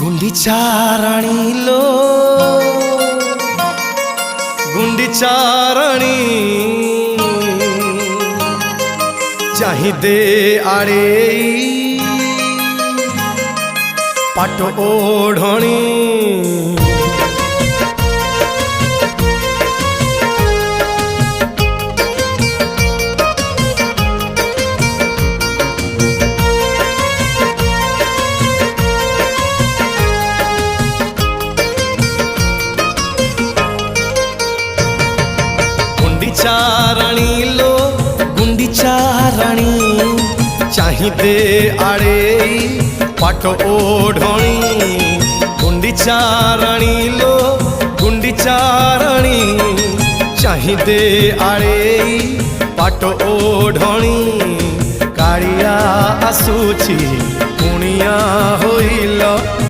गुंडीच्या राणीलो गुंडीच्या राणी चाहिदे आड़े पाट ओढ़णी गुंडीच्या राणीलो गुंडीच्या राणी चाहिदे आड़े पाट ओढ़णी गुंडीच्या राणीलो गुंडीच्या राणी चाहिदे आड़े पाट ओढ़णी कालिया आसुची कुणिया होइल।